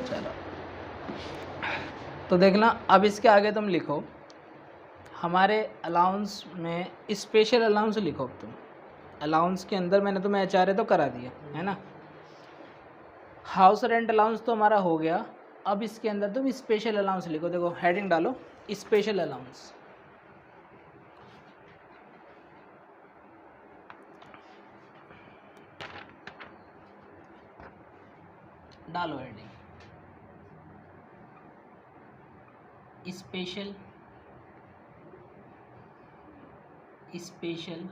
चलो तो देखना, अब इसके आगे तुम लिखो हमारे अलाउंस में स्पेशल अलाउंस लिखो। अब तुम अलाउंस के अंदर मैंने तुम्हें एचआरए तो करा दिया है ना, हाउस रेंट अलाउंस तो हमारा हो गया। अब इसके अंदर तुम स्पेशल अलाउंस लिखो। देखो हेडिंग डालो स्पेशल अलाउंस। डालो हेडिंग स्पेशल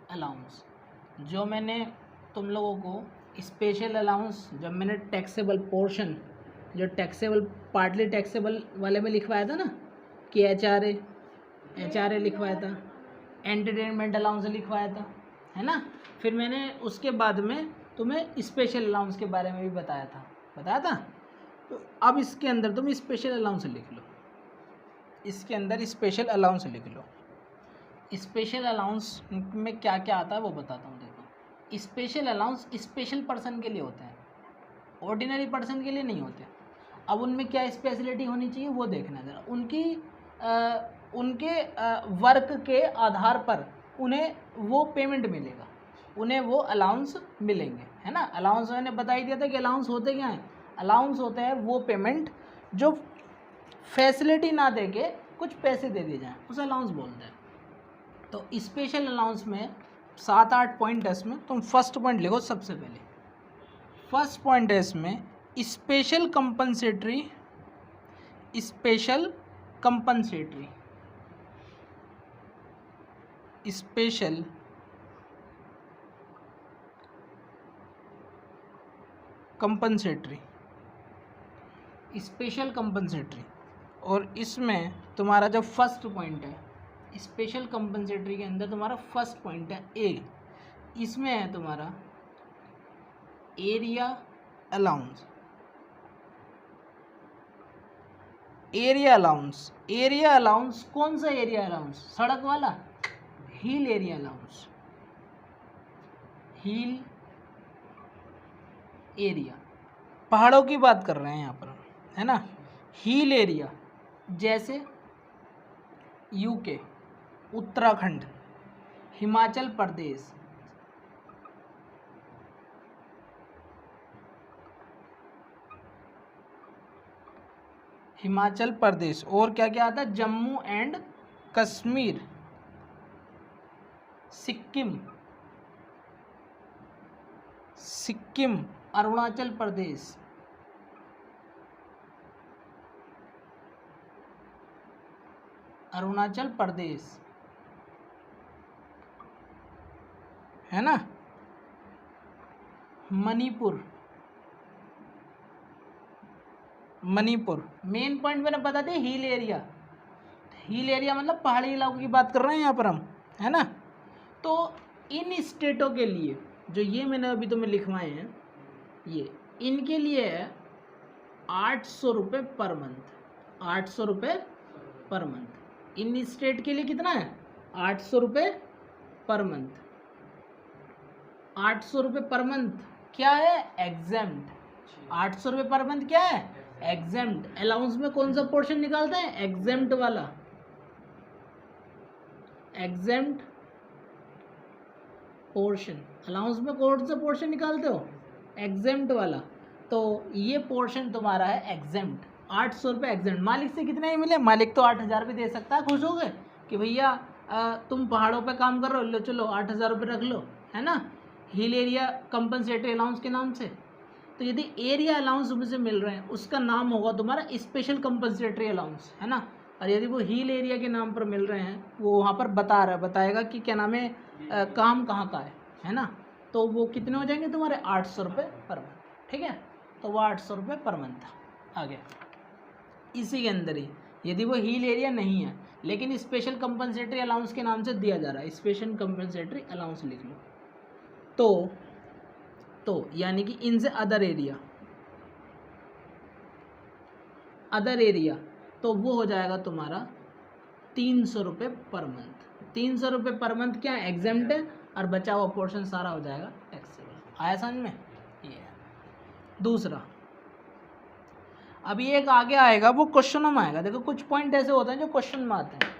अलाउंस। जो मैंने तुम लोगों को स्पेशल अलाउंस, जब मैंने टैक्सेबल पोर्शन, जो टैक्सेबल पार्टली टैक्सेबल वाले में लिखवाया था ना कि एचआरए लिखवाया था, एंटरटेनमेंट अलाउंस लिखवाया था, है ना। फिर मैंने उसके बाद में तुम्हें स्पेशल अलाउंस के बारे में भी बताया था। तो अब इसके अंदर तुम स्पेशल अलाउंस लिख लो। इसके अंदर स्पेशल अलाउंस लिख लो। स्पेशल अलाउंस में क्या क्या आता है वो बताता हूँ। देखो स्पेशल अलाउंस स्पेशल पर्सन के लिए होते हैं, ऑर्डिनरी पर्सन के लिए नहीं होते। अब उनमें क्या स्पेशलिटी होनी चाहिए वो देखना ज़रा। उनके वर्क के आधार पर उन्हें वो पेमेंट मिलेगा, उन्हें वो अलाउंस मिलेंगे, है ना। अलाउंस मैंने बता ही दिया था कि अलाउंस होते क्या हैं। अलाउंस होते हैं वो पेमेंट जो फैसिलिटी ना दे के कुछ पैसे दे दिए जाएँ, उसे अलाउंस बोलते हैं। तो स्पेशल अलाउंस में 7-8 पॉइंट है इसमें। तुम फर्स्ट पॉइंट लिखो सबसे पहले। फर्स्ट पॉइंट है इसमें स्पेशल कंपनसेटरी स्पेशल कंपनसेटरी और इसमें तुम्हारा जो फर्स्ट पॉइंट है स्पेशल कंपनसेटरी के अंदर तुम्हारा फर्स्ट पॉइंट है ए, इसमें है तुम्हारा एरिया अलाउंस। एरिया अलाउंस कौन सा एरिया अलाउंस? सड़क वाला, hill area allowance, hill area, पहाड़ों की बात कर रहे हैं यहाँ पर, है ना। हिल एरिया जैसे यूके, उत्तराखंड, हिमाचल प्रदेश, और क्या क्या आता है, जम्मू एंड कश्मीर, सिक्किम, अरुणाचल प्रदेश, है ना। मणिपुर। मेन पॉइंट मैंने बता दिया हिल एरिया मतलब पहाड़ी इलाकों की बात कर रहे हैं यहाँ पर हम, है ना। तो इन स्टेटों के लिए जो ये मैंने अभी तुम्हें लिखवाए हैं, ये इनके लिए है 800 रुपये पर मंथ। 800 रुपये पर मंथ इन स्टेट के लिए कितना है? 800 रुपये पर मंथ। 800 रुपये पर मंथ क्या है? एग्जेम्प्ट। 800 रुपये पर मंथ क्या है? एग्जेम्प्ट। अलाउंस में कौन सा पोर्शन निकालते हैं? एग्जेम्प्ट वाला, एग्जेम्प्ट पोर्शन। अलाउंस में कौन सा पोर्शन निकालते हो? एग्जेम्प्ट वाला। तो ये पोर्शन तुम्हारा है एग्जेम्प्ट। 800 रुपये एग्जेम्प्ट। मालिक से कितने ही मिले? मालिक तो 8,000 भी दे सकता है, खुश हो गए कि भैया तुम पहाड़ों पे काम कर रहे हो, लो चलो 8,000 रुपये रख लो, है ना, हिल एरिया कंपनसेटरी अलाउंस के नाम से। तो यदि एरिया अलाउंस मुझे मिल रहे हैं उसका नाम होगा तुम्हारा स्पेशल कंपनसेटरी अलाउंस, है ना। और यदि वो हिल एरिया के नाम पर मिल रहे हैं, वो वहाँ पर बताएगा कि क्या नाम है, काम कहाँ का है ना। तो वो कितने हो जाएंगे तुम्हारे? 800 रुपये पर मंथ, ठीक है। तो वो 800 रुपये पर मंथ था। आगे इसी के अंदर ही यदि वो हिल एरिया नहीं है लेकिन स्पेशल कंपनसेटरी अलाउंस के नाम से दिया जा रहा है, स्पेशल कंपनसेटरी अलाउंस लिख लो। तो यानी कि इनसे अदर एरिया तो वो हो जाएगा तुम्हारा 300 रुपये पर मंथ। 300 रुपये पर मंथ क्या है? एग्जेम्प्ट है, और बचा हुआ पोर्शन सारा हो जाएगा टैक्सेबल। आया समझ में? ये दूसरा, अभी एक आगे आएगा, वो क्वेश्चनों में आएगा। देखो कुछ पॉइंट ऐसे होते हैं जो क्वेश्चन में आते हैं,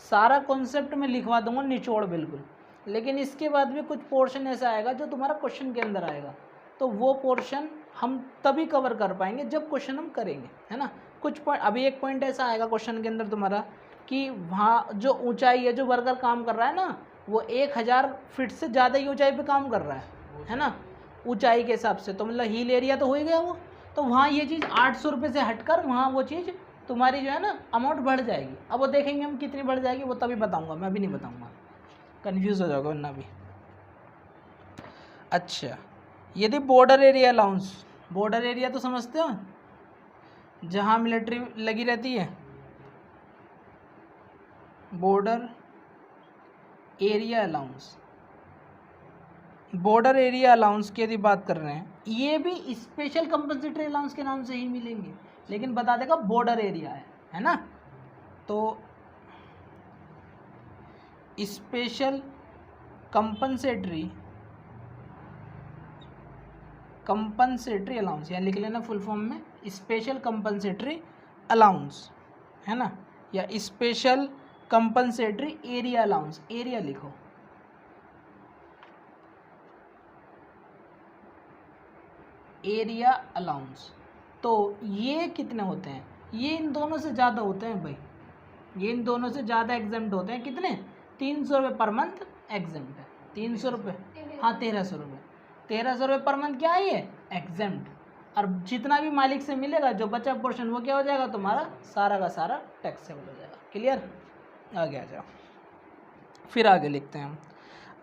सारा कॉन्सेप्ट में लिखवा दूंगा निचोड़ बिल्कुल, लेकिन इसके बाद भी कुछ पोर्शन ऐसा आएगा जो तुम्हारा क्वेश्चन के अंदर आएगा, तो वो पोर्शन हम तभी कवर कर पाएंगे जब क्वेश्चन हम करेंगे, है ना। कुछ पॉइंट, अभी एक पॉइंट ऐसा आएगा क्वेश्चन के अंदर तुम्हारा कि वहाँ जो ऊंचाई है, जो वर्कर काम कर रहा है ना, वो 1000 फीट से ज़्यादा ही ऊंचाई पे काम कर रहा है ना, ऊंचाई के हिसाब से, तो मतलब हील एरिया तो हो ही गया वो, तो वहाँ ये चीज़ 800 रुपये से हटकर वहाँ वो चीज़ तुम्हारी जो है ना अमाउंट बढ़ जाएगी। अब वो देखेंगे हम कितनी बढ़ जाएगी, वो तभी बताऊँगा, मैं अभी नहीं बताऊँगा, कन्फ्यूज़ हो जाओगे वरना भी। अच्छा, यदि border area allowance, border area तो समझते हो, जहाँ मिलिट्री लगी रहती है, border area allowance, border area allowance की यदि बात कर रहे हैं, ये भी स्पेशल कंपनसेटरी अलाउंस के नाम से ही मिलेंगे, लेकिन बता देगा बॉर्डर एरिया है ना। तो स्पेशल कंपनसेटरी अलाउंस, यहाँ लिख लेना फुल फॉर्म में, स्पेशल कंपनसेटरी अलाउंस, है ना, या special compensatory area allowance, area लिखो, एरिया अलाउंस। तो ये कितने होते हैं, ये इन दोनों से ज़्यादा होते हैं भाई, ये इन दोनों से ज़्यादा एग्जेम्प्ट होते हैं। कितने, 300 रुपये पर मंथ एग्जेम्प्ट है, 300 रुपये, हाँ 1300 रुपये, 1300 रुपये पर मंथ क्या है ये एग्जेम्प्ट। और जितना भी मालिक से मिलेगा जो बचा पोर्शन वो क्या हो जाएगा तुम्हारा, सारा का सारा टैक्सेबल हो जाएगा। क्लियर, आगे आ जाओ, फिर आगे लिखते हैं हम।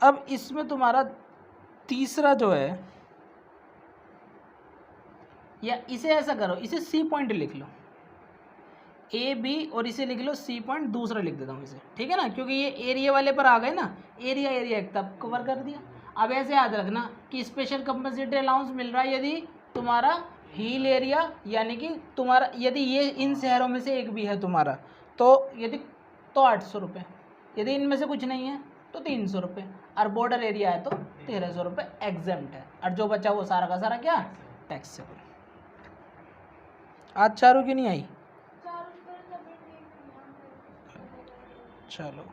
अब इसमें तुम्हारा तीसरा जो है, या इसे ऐसा करो, इसे सी पॉइंट लिख लो, ए बी, और इसे लिख लो सी पॉइंट, दूसरा लिख देता हूँ इसे, ठीक है ना, क्योंकि ये एरिया वाले पर आ गए ना, एरिया एक तब कवर कर दिया। अब ऐसे याद रखना कि स्पेशल कंपनसेटरी अलाउंस मिल रहा है यदि तुम्हारा हील एरिया, यानी कि तुम्हारा यदि ये इन शहरों में से एक भी है तुम्हारा, तो यदि तो 800 रुपये, यदि इनमें से कुछ नहीं है तो 300 रुपये, और बॉर्डर एरिया है तो 1300 रुपये एग्जेम्प्ट है, और जो बचा वो सारा का सारा क्या टैक्सेबल। आज चारों की नहीं आई, चलो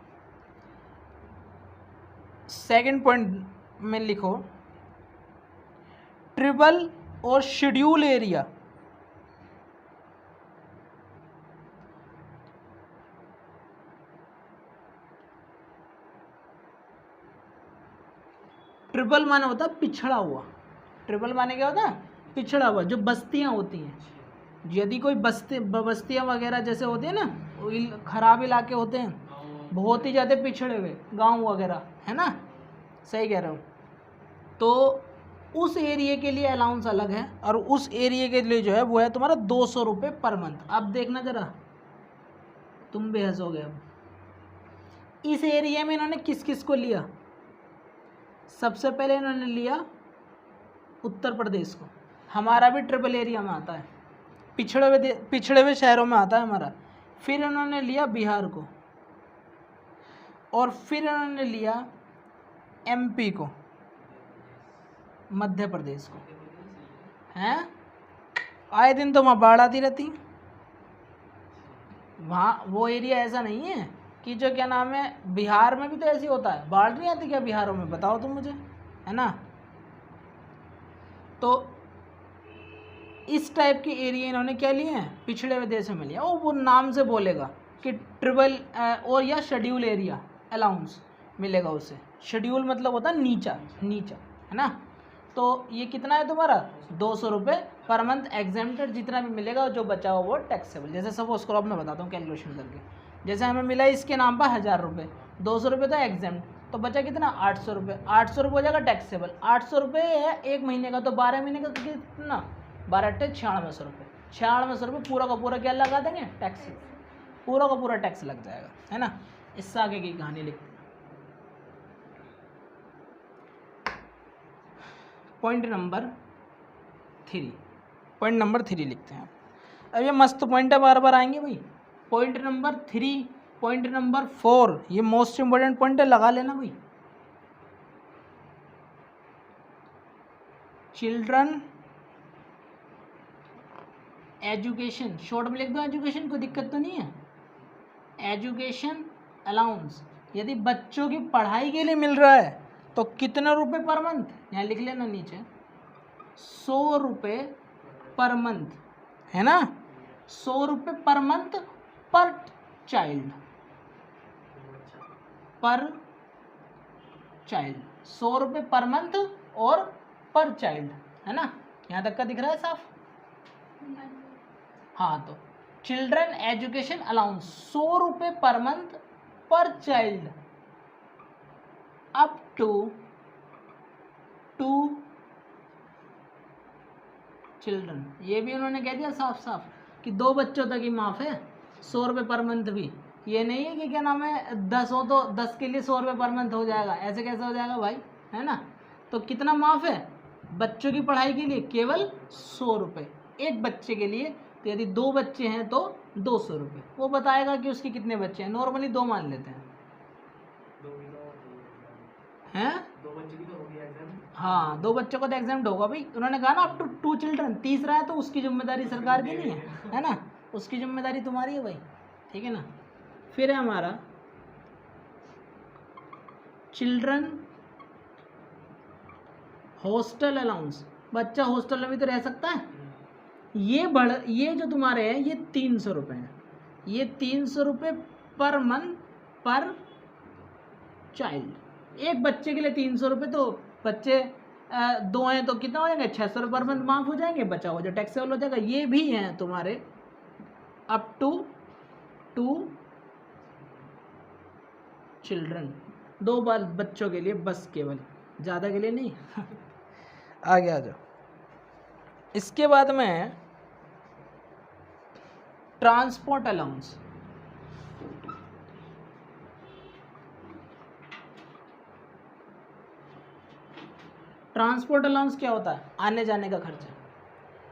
सेकंड पॉइंट में लिखो, ट्रिबल और शेड्यूल एरिया। ट्रिबल माने होता है पिछड़ा हुआ, ट्रिबल माने क्या होता है, पिछड़ा हुआ, जो बस्तियां होती हैं, यदि कोई बस्तियां वगैरह जैसे होती है ना, खराब इलाके होते हैं, बहुत ही ज़्यादा पिछड़े हुए गांव वगैरह, है ना, सही कह रहे हो, तो उस एरिया के लिए अलाउंस अलग है, और उस एरिया के लिए जो है वो है तुम्हारा 200 रुपये पर मंथ। अब देखना जरा, तुम बेहस हो गए। अब इस एरिया में इन्होंने किस किस को लिया, सबसे पहले इन्होंने लिया उत्तर प्रदेश को, हमारा भी ट्रिपल एरिया में आता है, पिछड़े हुए शहरों में आता है हमारा। फिर इन्होंने लिया बिहार को, और फिर इन्होंने लिया एमपी को, मध्य प्रदेश को, हैं, आए दिन तो वहाँ बाढ़ आती रहती, वहाँ वो एरिया ऐसा नहीं है कि जो क्या नाम है, बिहार में भी तो ऐसे होता है, बाढ़ नहीं आती क्या बिहारों में, बताओ तुम मुझे, है ना। तो इस टाइप के एरिया इन्होंने क्या लिए हैं, पिछड़े हुए देशों में लिया। वो नाम से बोलेगा कि ट्रिबल और या शेड्यूल एरिया अलाउंस मिलेगा उसे। शेड्यूल मतलब होता है नीचा, है ना। तो ये कितना है तुम्हारा 200 रुपये पर मंथ एग्जेम्प्टेड, जितना भी मिलेगा जो बचा हुआ वो टैक्सेबल। जैसे सपोज करो, अब मैं बताता हूँ कैलकुलेशन करके, जैसे हमें मिला इसके नाम पर 1000 रुपये, 200 रुपये तो एग्जेम्प्ट, तो बचा कितना 800 रुपये, 800 रुपये हो जाएगा टैक्सेबल। 800 रुपये है एक महीने का, तो 12 महीने का कितना, 12 9600 रुपये, 9600 रुपये पूरा का पूरा क्या लगा देंगे, टैक्स, पूरा का पूरा टैक्स लग जाएगा, है ना। इससे आगे की कहानी लिखते हैं। पॉइंट नंबर 3 लिखते हैं। अब ये मस्त पॉइंट है, बार बार आएंगे भाई। पॉइंट नंबर 3, पॉइंट नंबर 4, ये मोस्ट इंपॉर्टेंट पॉइंट है, लगा लेना भाई। चिल्ड्रन एजुकेशन, शॉर्ट में लिख दो एजुकेशन, कोई दिक्कत तो नहीं है। एजुकेशन अलाउंस, यदि बच्चों की पढ़ाई के लिए मिल रहा है तो कितने रुपए पर मंथ, यहाँ लिख लेना नीचे 100 रुपये पर मंथ, है ना, 100 रुपये पर मंथ पर चाइल्ड, पर चाइल्ड 100 रुपये पर मंथ और पर चाइल्ड, है ना, यहाँ तक का दिख रहा है साफ। हाँ, तो चिल्ड्रन एजुकेशन अलाउंस 100 रुपये पर मंथ पर चाइल्ड अप टू 2 चिल्ड्रन। ये भी उन्होंने कह दिया साफ साफ कि 2 बच्चों तक ही माफ है, 100 रुपये पर मंथ भी। ये नहीं है कि क्या नाम है 10 हो तो 10 के लिए 100 रुपये पर मंथ हो जाएगा, ऐसे कैसे हो जाएगा भाई, है ना। तो कितना माफ है बच्चों की पढ़ाई के लिए, केवल 100 रुपये एक बच्चे के लिए। तो यदि 2 बच्चे हैं तो 200 रुपये। वो बताएगा कि उसके कितने बच्चे हैं, नॉर्मली 2 मान लेते हैं, हैं 2 बच्चे की तो होगी एग्जाम। हाँ, 2 बच्चों को तो एग्जाम होगा भाई, उन्होंने कहा ना अप टू 2 चिल्ड्रन। तीसरा है तो उसकी जिम्मेदारी सरकार की नहीं है ना, उसकी जिम्मेदारी तुम्हारी है भाई, ठीक है ना। फिर है हमारा चिल्ड्रन हॉस्टल अलाउंस, बच्चा हॉस्टल में भी तो रह सकता है। ये जो तुम्हारे हैं ये 300 रुपये हैं, ये 300 रुपये पर मंथ पर चाइल्ड। एक बच्चे के लिए 300 रुपये, तो बच्चे 2 हैं तो कितना हो जाएगा 600 रुपये पर मंथ माफ हो जाएंगे, बचा हुआ जो टैक्सेबल हो जाएगा। ये भी हैं तुम्हारे अप टू 2 चिल्ड्रन, 2 बार बच्चों के लिए बस, केवल ज़्यादा के लिए नहीं आगे आ जाओ। इसके बाद में ट्रांसपोर्ट अलाउंस, ट्रांसपोर्ट अलाउंस क्या होता है, आने जाने का खर्चा।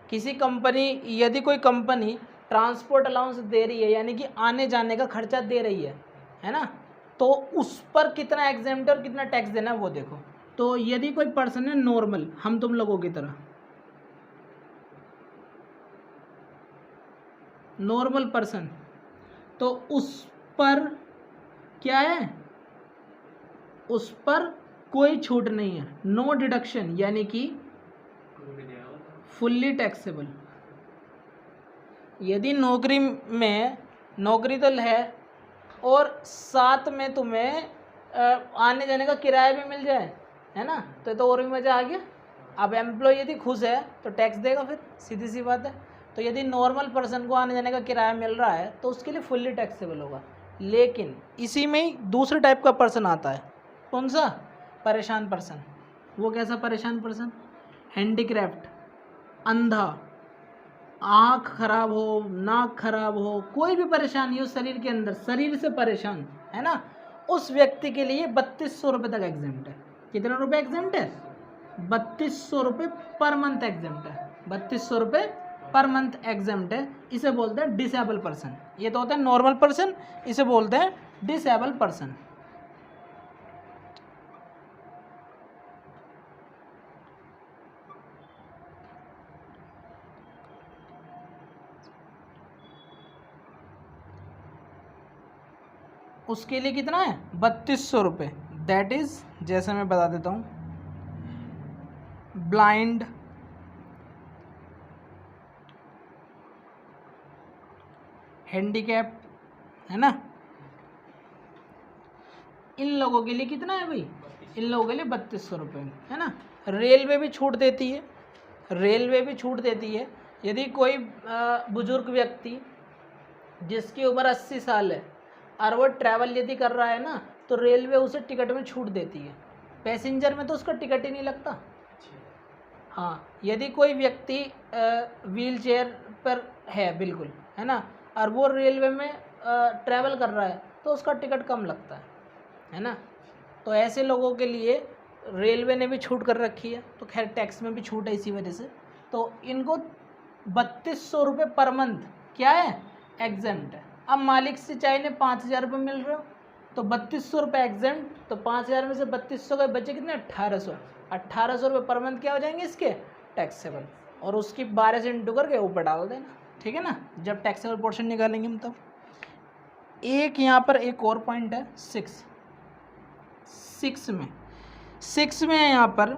किसी कंपनी, यदि कोई कंपनी ट्रांसपोर्ट अलाउंस दे रही है यानी कि आने जाने का खर्चा दे रही है ना, तो उस पर कितना एग्जेम्प्ट और कितना टैक्स देना है वो देखो। तो यदि कोई पर्सन है नॉर्मल, हम तुम लोगों की तरह नॉर्मल पर्सन, तो उस पर क्या है, उस पर कोई छूट नहीं है, नो डिडक्शन, यानी कि फुल्ली टैक्सेबल। यदि नौकरी तो है और साथ में तुम्हें आने जाने का किराया भी मिल जाए, है ना, तो और भी मज़ा आ गया। अब एम्प्लॉय यदि खुश है तो टैक्स देगा, फिर सीधी सी बात है। तो यदि नॉर्मल पर्सन को आने जाने का किराया मिल रहा है तो उसके लिए फुल्ली टैक्सेबल होगा। लेकिन इसी में ही दूसरे टाइप का पर्सन आता है, कौन सा, परेशान पर्सन। वो कैसा परेशान पर्सन, हैंडीक्राफ्ट, अंधा, आँख खराब हो, नाक खराब हो, कोई भी परेशानी हो शरीर के अंदर, शरीर से परेशान, है ना, उस व्यक्ति के लिए 3200 रुपये तक एग्जेम्प्ट है। कितना रुपये एग्जेम्प्ट है, 3200 रुपये पर मंथ एग्जेम्प्ट है, 3200 रुपये पर मंथ एग्जेम्प्ट है। इसे बोलते हैं डिसेबल पर्सन। ये तो होता है नॉर्मल पर्सन, इसे बोलते हैं डिसेबल पर्सन। उसके लिए कितना है 3200 रुपये। दैट इज, जैसे मैं बता देता हूँ, ब्लाइंड, हैंडीकैप, है ना, इन लोगों के लिए कितना है भाई, इन लोगों के लिए 3200 रुपये, है ना। रेलवे भी छूट देती है, रेलवे भी छूट देती है। यदि कोई बुजुर्ग व्यक्ति जिसकी उम्र 80 साल है और वो ट्रैवल यदि कर रहा है ना, तो रेलवे उसे टिकट में छूट देती है। पैसेंजर में तो उसका टिकट ही नहीं लगता। हाँ, यदि कोई व्यक्ति व्हील चेयर पर है बिल्कुल, है ना, और वो रेलवे में ट्रैवल कर रहा है तो उसका टिकट कम लगता है ना। तो ऐसे लोगों के लिए रेलवे ने भी छूट कर रखी है, तो खैर टैक्स में भी छूट है इसी वजह से। तो इनको 3200 रुपये पर मंथ क्या है, एग्जेम्प्ट है। अब मालिक से चाहे 5000 रुपये मिल रहे हो तो 3200 रुपये एग्जेम्प्ट, तो 5000 में से 3200 के बचे कितने, 1800 रुपये पर मंथ क्या हो जाएंगे इसके, टैक्सेबल। और उसकी 12 से इंटू करके ऊपर डाल देना, ठीक है ना, जब टैक्सेबल पोर्शन निकालेंगे हम तब। एक यहाँ पर एक और पॉइंट है 6 में है यहाँ पर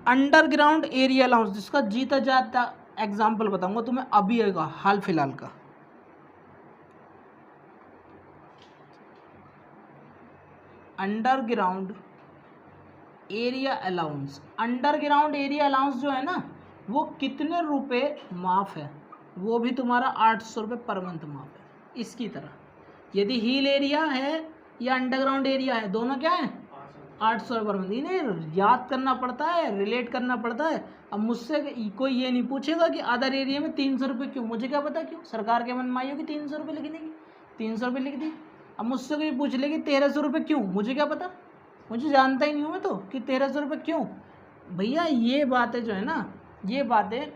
अंडरग्राउंड एरिया अलाउंस, जिसका जीता जाता एग्जाम्पल बताऊंगा तुम्हें अभी आएगा हाल फिलहाल का। Underground area allowance, underground area allowance जो है ना वो कितने रुपए माफ है, वो भी तुम्हारा 800 रुपये पर मंथ माफ है। इसकी तरह यदि हिल एरिया है या अंडरग्राउंड एरिया है, दोनों क्या है 800 रुपये पर मंथ। इन्हें याद करना पड़ता है, रिलेट करना पड़ता है। अब मुझसे कोई ये नहीं पूछेगा कि अदर एरिया में 300 रुपये क्यों, मुझे क्या पता क्यों, सरकार के मन में आई होगी 300 रुपये लिखने की, 300 रुपये लिख दी। अब मुझसे कोई पूछ लेगी 1300 रुपये क्यों, मुझे क्या पता, मुझे जानता ही नहीं हूँ मैं तो कि 1300 रुपये क्यों। भैया ये बातें जो है ना, ये बातें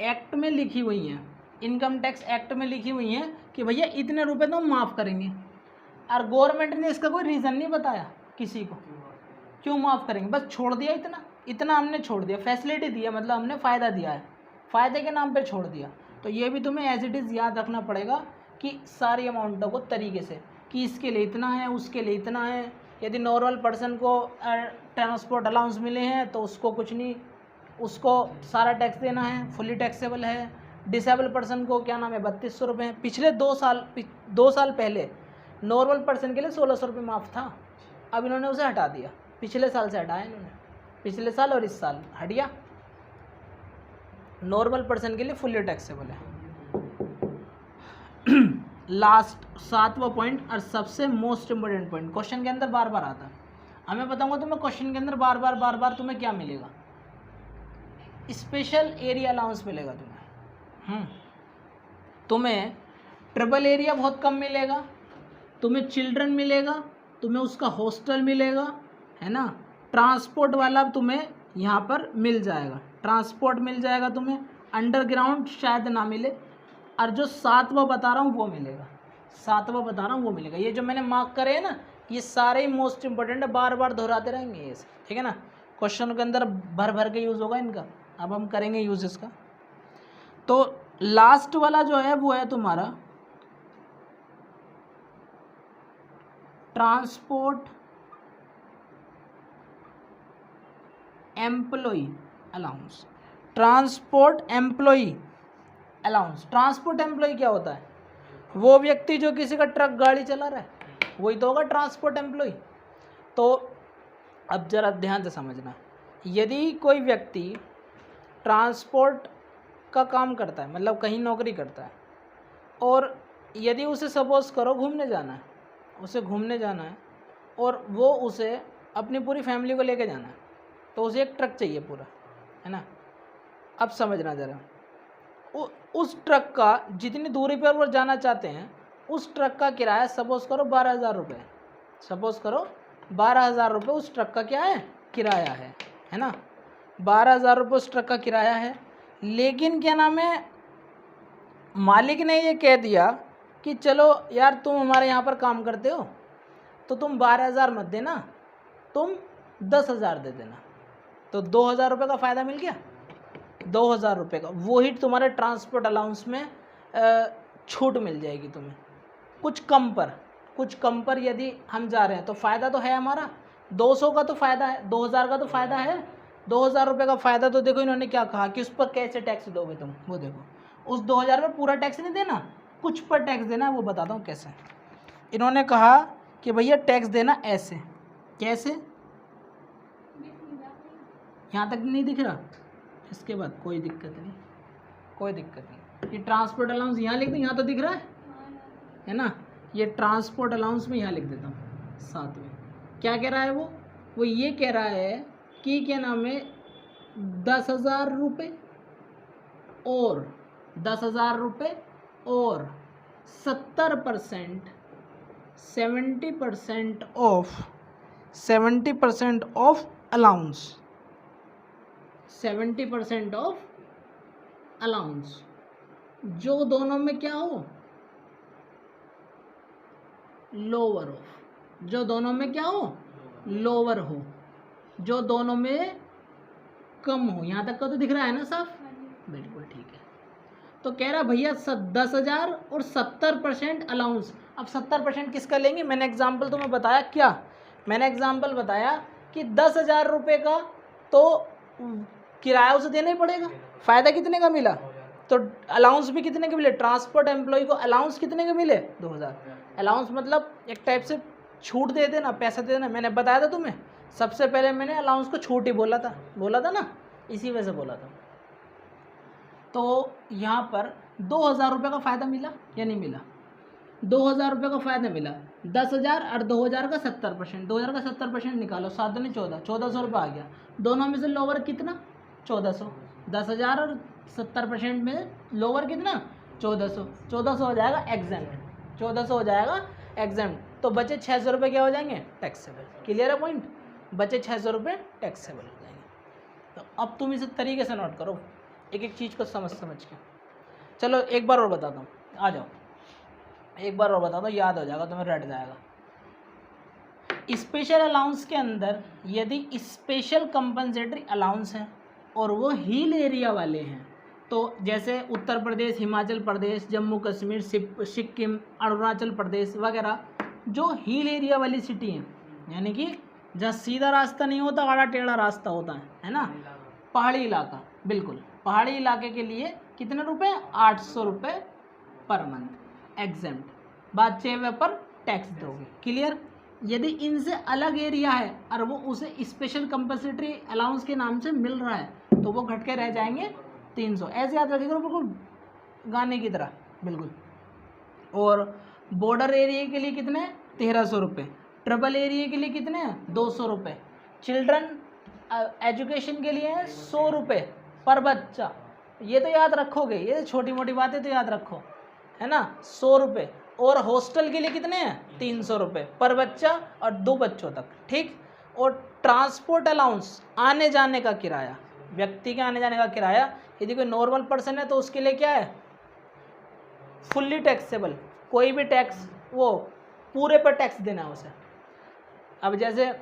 एक्ट में लिखी हुई हैं, इनकम टैक्स एक्ट में लिखी हुई हैं कि भैया इतने रुपए तो हम माफ़ करेंगे, और गवर्नमेंट ने इसका कोई रीज़न नहीं बताया किसी को क्यों माफ़ करेंगे, बस छोड़ दिया इतना हमने छोड़ दिया, फैसिलिटी दिया, मतलब हमने फ़ायदा दिया है, फ़ायदे के नाम पे छोड़ दिया। तो ये भी तुम्हें एज इट इज़ याद रखना पड़ेगा कि सारी अमाउंटों को तरीके से, कि इसके लिए इतना है, उसके लिए इतना है। यदि नॉर्मल पर्सन को ट्रांसपोर्ट अलाउंस मिले हैं तो उसको कुछ नहीं, उसको सारा टैक्स देना है, फुली टैक्सेबल है। डिसेबल पर्सन को क्या नाम है 3200 रुपये हैं। पिछले 2 साल पहले नॉर्मल पर्सन के लिए 1600 रुपये माफ़ था, अब इन्होंने उसे हटा दिया, पिछले साल से हटाया इन्होंने, पिछले साल और इस साल हट गया। नॉर्मल पर्सन के लिए फुली टैक्सेबल है। लास्ट 7वां पॉइंट और सबसे मोस्ट इम्पोर्टेंट पॉइंट, क्वेश्चन के अंदर बार बार आता है, हमें बताऊंगा तुम्हें क्वेश्चन के अंदर बार बार तुम्हें क्या मिलेगा, स्पेशल एरिया अलाउंस मिलेगा तुम्हें। तुम्हें ट्रिपल एरिया बहुत कम मिलेगा, तुम्हें चिल्ड्रन मिलेगा, तुम्हें उसका हॉस्टल मिलेगा, है ना। ट्रांसपोर्ट वाला तुम्हें यहाँ पर मिल जाएगा, ट्रांसपोर्ट मिल जाएगा तुम्हें, अंडरग्राउंड शायद ना मिले, और जो 7वां बता रहा हूँ वो मिलेगा, 7वां बता रहा हूँ वो मिलेगा। ये जो मैंने मार्क करे हैं ना, ये सारे ही मोस्ट इंपॉर्टेंट है, बार बार दोहराते रहेंगे ये, ठीक है ना। क्वेश्चन के अंदर भर के यूज़ होगा इनका, अब हम करेंगे यूज़ इसका। तो लास्ट वाला जो है वो है तुम्हारा transport employ allowance. Transport employ allowance, transport employ क्या होता है, वो व्यक्ति जो किसी का ट्रक गाड़ी चला रहा है वही तो होगा ट्रांसपोर्ट एम्प्लॉय। तो अब जरा ध्यान से समझना, यदि कोई व्यक्ति ट्रांसपोर्ट का काम करता है, मतलब कहीं नौकरी करता है, और यदि उसे सपोज करो घूमने जाना है, उसे घूमने जाना है और वो उसे अपनी पूरी फैमिली को लेके जाना है, तो उसे एक ट्रक चाहिए पूरा, है ना। अब समझना ज़रा, उस ट्रक का जितनी दूरी पर वो जाना चाहते हैं उस ट्रक का किराया सपोज करो 12,000 रुपये, सपोज करो 12,000 रुपये उस ट्रक का क्या है, किराया है ना। 12,000 रुपये उस ट्रक का किराया है, लेकिन क्या नाम है, मालिक ने ये कह दिया कि चलो यार तुम हमारे यहाँ पर काम करते हो तो तुम 12,000 मत देना, तुम 10,000 दे देना, तो 2,000 रुपये का फ़ायदा मिल गया, 2,000 रुपये का। वही तुम्हारे ट्रांसपोर्ट अलाउंस में छूट मिल जाएगी तुम्हें, कुछ कम पर यदि हम जा रहे हैं तो फ़ायदा तो है हमारा, 200 का तो फ़ायदा है, 2,000 का तो फ़ायदा है, 2,000 रुपये का फ़ायदा। तो देखो इन्होंने क्या कहा कि उस पर कैसे टैक्स दोगे तुम, वो देखो उस 2,000 पर पूरा टैक्स नहीं देना, कुछ पर टैक्स देना है, वो बताता हूँ कैसे। इन्होंने कहा कि भैया टैक्स देना ऐसे, कैसे, यहाँ तक नहीं दिख रहा, इसके बाद कोई दिक्कत नहीं, ये ट्रांसपोर्ट अलाउंस यहाँ लिख दें, यहाँ तो दिख रहा है ना, ये ट्रांसपोर्ट अलाउंस में यहाँ लिख देता हूँ साथ में। क्या कह रहा है वो ये कह रहा है कि क्या नाम है 10,000 रुपये और 10,000 रुपये और 70% 70% ऑफ अलाउंस, 70% ऑफ अलाउंस, जो दोनों में क्या हो, लोअर हो, जो दोनों में क्या हो, लोअर हो, जो दोनों में कम हो। यहाँ तक का तो दिख रहा है ना साफ, बिल्कुल ठीक है। तो कह रहा भैया 10,000 और 70% अलाउंस। अब 70% किसका लेंगे? मैंने एग्जाम्पल तुम्हें बताया क्या? मैंने एग्जाम्पल बताया कि 10,000 रुपये का तो किराया उसे देना ही पड़ेगा। फ़ायदा कितने का मिला? तो अलाउंस भी कितने के मिले? ट्रांसपोर्ट एम्प्लॉय को अलाउंस कितने के मिले? 2,000। अलाउंस मतलब एक टाइप से छूट दे देना, पैसा दे देना। मैंने बताया था तुम्हें, सबसे पहले मैंने अलाउंस को छूट ही बोला था ना, इसी वजह से बोला था। तो यहाँ पर 2,000 रुपये का फ़ायदा मिला या नहीं मिला? 2,000 रुपये का फ़ायदा मिला। 10,000 और 2,000 का 70%, 2,000 का 70% निकालो, 7 दूनी 14, 1,400 रुपये आ गया। दोनों में से लोअर कितना? 1,400। 10,000 और 70% में लोअर कितना? 1,400। 1,400 हो जाएगा एग्जेम्प्ट, 1,400 हो जाएगा एग्जेम्प्ट। तो बचे 600 रुपये क्या हो जाएंगे? टैक्सेबल। क्लियर है पॉइंट? बचे 600 रुपये टैक्सेबल हो जाएंगे। तो अब तुम इसे तरीके से नोट करो, एक एक चीज़ को समझ के। चलो एक बार और बताता हूँ, आ जाओ, एक बार और बताता हूँ, याद हो जाएगा तुम्हें, रट जाएगा। स्पेशल अलाउंस के अंदर यदि स्पेशल कंपनसेटरी अलाउंस है और वो हिल एरिया वाले हैं, तो जैसे उत्तर प्रदेश, हिमाचल प्रदेश, जम्मू कश्मीर, सिक्किम, अरुणाचल प्रदेश वगैरह, जो हिल एरिया वाली सिटी हैं, यानी कि जहाँ सीधा रास्ता नहीं होता, आड़ा टेढ़ा रास्ता होता है ना, पहाड़ी इलाका, बिल्कुल पहाड़ी इलाके के लिए कितने रुपए? 800 रुपये पर मंथ एग्जेम्प्ट। बात 6 पर टैक्स दोगे। क्लियर? यदि इनसे अलग एरिया है और वो उसे स्पेशल कंपनसेटरी अलाउंस के नाम से मिल रहा है, तो वो घट के रह जाएंगे 300। ऐसे याद रखिएगा बिल्कुल गाने की तरह, बिल्कुल। और बॉर्डर एरिया के लिए कितने? 1,300 रुपये। ट्रबल एरिया के लिए कितने? 200 रुपये। चिल्ड्रन एजुकेशन के लिए है 100 रुपये पर बच्चा। ये तो याद रखोगे, ये छोटी मोटी बातें तो याद रखो, है ना। 100 रुपये। और हॉस्टल के लिए कितने हैं? 300 रुपये पर बच्चा और 2 बच्चों तक, ठीक। और ट्रांसपोर्ट अलाउंस, आने जाने का किराया, व्यक्ति के आने जाने का किराया, यदि कोई नॉर्मल पर्सन है तो उसके लिए क्या है? Fully taxable. कोई भी टैक्स, वो पूरे पर टैक्स देना है उसे। अब जैसे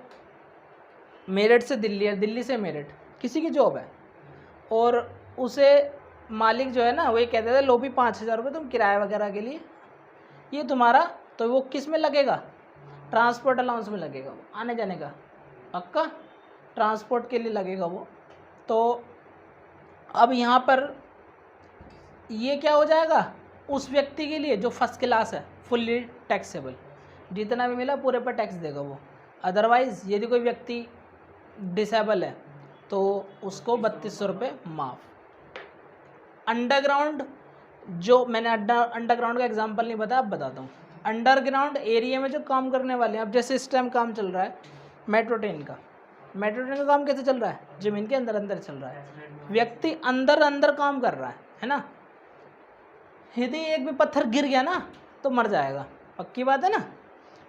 मेरठ से दिल्ली है, दिल्ली से मेरठ, किसी की जॉब है और उसे मालिक जो है ना, वही कहते थे लो भी 5,000 रुपये तुम किराया वगैरह के लिए, ये तुम्हारा, तो वो किस में लगेगा? ट्रांसपोर्ट अलाउंस में लगेगा, वो आने जाने का पक्का ट्रांसपोर्ट के लिए लगेगा वो। तो अब यहाँ पर ये क्या हो जाएगा? उस व्यक्ति के लिए जो फर्स्ट क्लास है, फुल्ली टैक्सेबल, जितना भी मिला पूरे पर टैक्स देगा वो। अदरवाइज़ यदि कोई व्यक्ति डिसेबल है तो उसको 3,200 रुपये माफ़। अंडरग्राउंड, जो मैंने अंडरग्राउंड का एग्जांपल नहीं बताया, अब बताता हूँ। अंडरग्राउंड एरिया में जो काम करने वाले हैं, अब जैसे इस टाइम काम चल रहा है मेट्रो ट्रेन का, मेट्रो ट्रेन का काम कैसे चल रहा है? जमीन के अंदर अंदर चल रहा है, व्यक्ति अंदर अंदर काम कर रहा है ना। यदि एक भी पत्थर गिर गया ना तो मर जाएगा, पक्की बात है ना।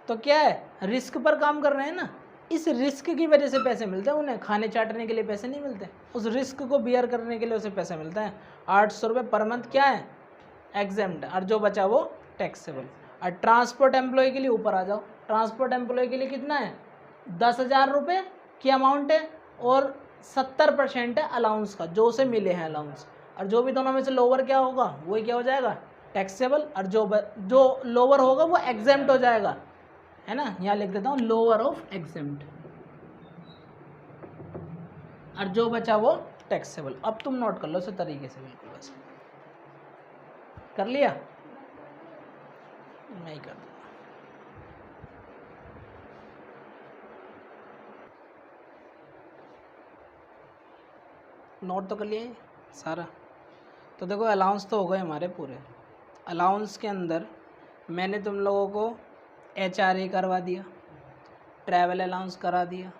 तो क्या है? रिस्क पर काम कर रहे हैं ना, इस रिस्क की वजह से पैसे मिलते हैं उन्हें, खाने चाटने के लिए पैसे नहीं मिलते, उस रिस्क को बियर करने के लिए उसे पैसे मिलता है। 800 रुपये पर मंथ क्या है? एग्जेम्प्ट, और जो बचा वो टैक्सेबल। और ट्रांसपोर्ट एम्प्लॉय के लिए ऊपर आ जाओ, ट्रांसपोर्ट एम्प्लॉय के लिए कितना है? 10,000 रुपये की अमाउंट है और 70% है अलाउंस का, जो उसे मिले हैं अलाउंस। और जो भी दोनों में से लोअर क्या होगा वही क्या हो जाएगा? टैक्सेबल। और जो लोअर होगा वो एग्जेम्प्ट हो जाएगा, है ना। यहाँ लिख देता हूँ लोअर ऑफ एग्जेम्प्ट, और जो बचा वो टैक्सेबल। अब तुम नोट कर लो इस तरीके से, बिल्कुल वैसे कर लिया? नहीं कर दिया? नोट तो कर लिया सारा? तो देखो अलाउंस तो हो गए हमारे पूरे। अलाउंस के अंदर मैंने तुम लोगों को HRA करवा दिया, ट्रैवल अलाउंस करा दिया,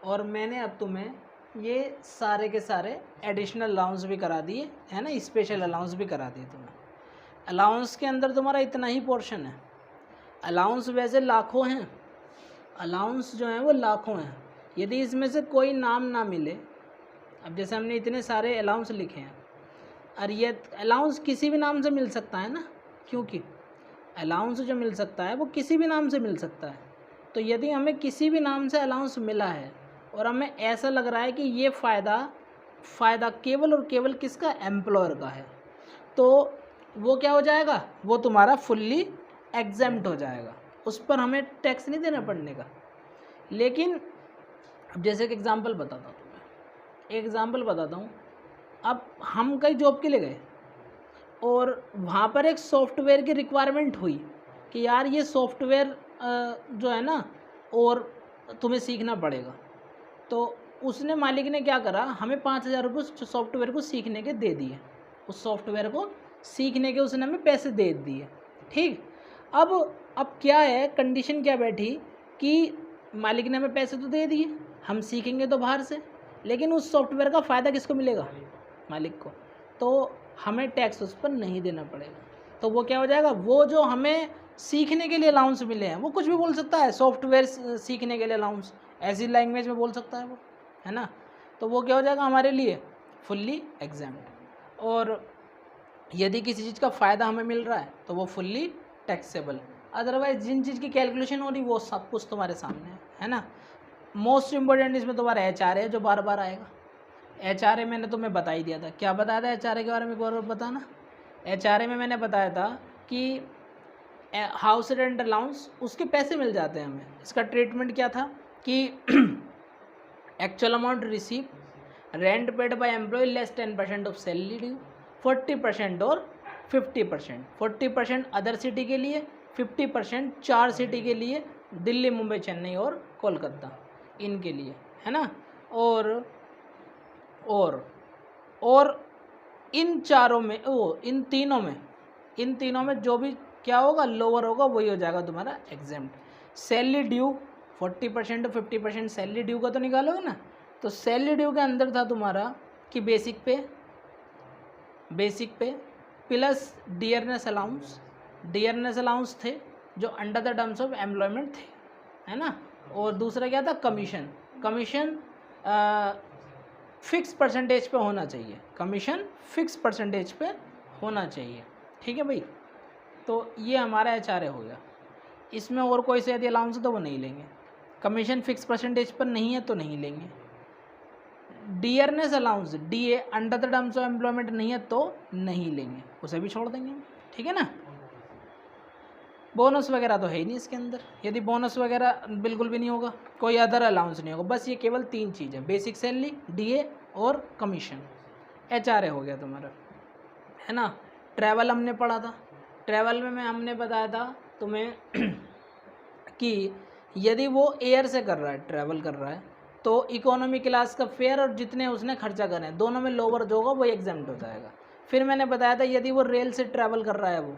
और मैंने अब तुम्हें ये सारे के सारे एडिशनल अलाउंस भी करा दिए, है ना, स्पेशल अलाउंस भी करा दिए तुम्हें। अलाउंस के अंदर तुम्हारा इतना ही पोर्शन है। अलाउंस वैसे लाखों हैं, अलाउंस जो हैं वो लाखों हैं। यदि इसमें से कोई नाम ना मिले, अब जैसे हमने इतने सारे अलाउंस लिखे हैं, और ये अलाउंस किसी भी नाम से मिल सकता है ना, क्योंकि अलाउंस जो मिल सकता है वो किसी भी नाम से मिल सकता है। तो यदि हमें किसी भी नाम से अलाउंस मिला है और हमें ऐसा लग रहा है कि ये फ़ायदा केवल और केवल किसका? एम्प्लॉयर का है, तो वो क्या हो जाएगा, वो तुम्हारा फुल्ली एग्जेम्प्ट हो जाएगा, उस पर हमें टैक्स नहीं देना पड़ने का। लेकिन अब जैसे एक एग्जांपल बताता हूँ तुम्हें, एक एग्जांपल बताता हूँ। अब हम कहीं जॉब के लिए गए और वहाँ पर एक सॉफ्टवेयर की रिक्वायरमेंट हुई कि यार ये सॉफ्टवेयर जो है ना और तुम्हें सीखना पड़ेगा। तो उसने मालिक ने क्या करा, हमें 5,000 रुपये उस सॉफ्टवेयर को सीखने के दे दिए, उस सॉफ्टवेयर को सीखने के उसने हमें पैसे दे दिए। ठीक, अब क्या है, कंडीशन क्या बैठी कि मालिक ने हमें पैसे तो दे दिए, हम सीखेंगे तो बाहर से, लेकिन उस सॉफ्टवेयर का फ़ायदा किसको मिलेगा, मालिक को। तो हमें टैक्स उस पर नहीं देना पड़ेगा। तो वो क्या हो जाएगा, वो जो हमें सीखने के लिए अलाउंस मिले हैं, वो कुछ भी बोल सकता है, सॉफ्टवेयर सीखने के लिए अलाउंस ऐसी लैंग्वेज में बोल सकता है वो, है ना। तो वो क्या हो जाएगा हमारे लिए फुल्ली एग्जाम्प्ट। और यदि किसी चीज़ का फ़ायदा हमें मिल रहा है तो वो फुल्ली टैक्सेबल। अदरवाइज जिन चीज़ की कैलकुलेशन हो रही वो सब कुछ तुम्हारे सामने है ना। मोस्ट इम्पोर्टेंट इसमें तुम्हारा HR है जो बार बार आएगा। HR मैंने तुम्हें बता ही दिया था, क्या बताया था HR के बारे में एक बार बताना। HR में मैंने बताया था कि हाउस रेंट अलाउंस उसके पैसे मिल जाते हैं हमें। इसका ट्रीटमेंट क्या था कि actual amount receive, rent paid by employ less 10% of salary due, 40% और 50%, 40% अदर सिटी के लिए, 50% 4 सिटी के लिए, दिल्ली, मुंबई, चेन्नई और कोलकाता, इनके लिए, है ना। और इन चारों में इन तीनों में जो भी क्या होगा लोअर होगा वही हो जाएगा तुम्हारा exempt. Salary due 40% 50% salary due का तो निकालोगे ना। तो सैलरी ड्यू के अंदर था तुम्हारा कि बेसिक पे प्लस डियरनेस अलाउंस थे जो under the terms of employment थे, है ना। और दूसरा क्या था, कमीशन फिक्स परसेंटेज पे होना चाहिए, कमीशन फिक्स परसेंटेज पे होना चाहिए। ठीक है भाई, तो ये हमारा HR हो गया। इसमें और कोई से यदि अलाउंस तो वो नहीं लेंगे, कमीशन फिक्स परसेंटेज पर नहीं है तो नहीं लेंगे। Dearness allowance DA under the terms of employment नहीं है तो नहीं लेंगे, उसे भी छोड़ देंगे, ठीक है ना। बोनस वगैरह तो है ही नहीं इसके अंदर, यदि बोनस वगैरह बिल्कुल भी नहीं होगा, कोई अदर अलाउंस नहीं होगा, बस ये केवल 3 चीज़ है, बेसिक सैलरी, DA और कमीशन। HR हो गया तुम्हारा, है ना। ट्रैवल हमने पढ़ा था, ट्रैवल में हमने बताया था तुम्हें कि यदि वो एयर से कर रहा है, ट्रैवल कर रहा है, तो इकोनॉमी क्लास का फेयर और जितने उसने खर्चा करे हैं दोनों में लोअर जो होगा वो एग्जेम्प्ट हो जाएगा। फिर मैंने बताया था यदि वो रेल से ट्रैवल कर रहा है,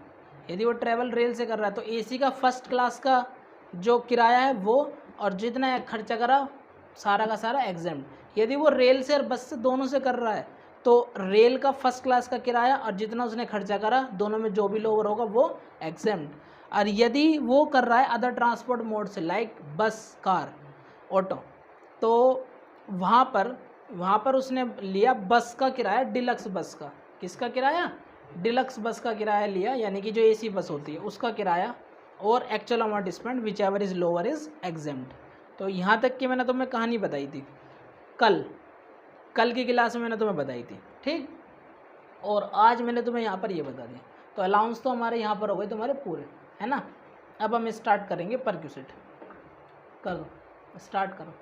यदि वो ट्रैवल रेल से कर रहा है तो AC का फर्स्ट क्लास का जो किराया है वो और जितना खर्चा करा सारा का सारा एग्जेम्प्ट। यदि वो रेल से और बस से दोनों से कर रहा है तो रेल का फर्स्ट क्लास का किराया और जितना उसने खर्चा करा दोनों में जो भी लोअर होगा वो एग्जेम्प्ट। और यदि वो कर रहा है अदर ट्रांसपोर्ट मोड से लाइक बस, कार, ऑटो, तो वहाँ पर उसने लिया बस का किराया, डिलक्स बस का, किसका किराया, डिलक्स बस का किराया लिया, यानी कि जो AC बस होती है उसका किराया, और actual amount spend which ever is lower is exempt. तो यहाँ तक की मैंने तुम्हें कहानी बताई थी कल की क्लास में मैंने तुम्हें बताई थी, ठीक। और आज मैंने तुम्हें यहाँ पर ये बता दिया। तो अलाउंस तो हमारे यहाँ पर हो गए तुम्हारे पूरे, है ना। अब हम स्टार्ट करेंगे परक्यूसिट। करो, स्टार्ट करो।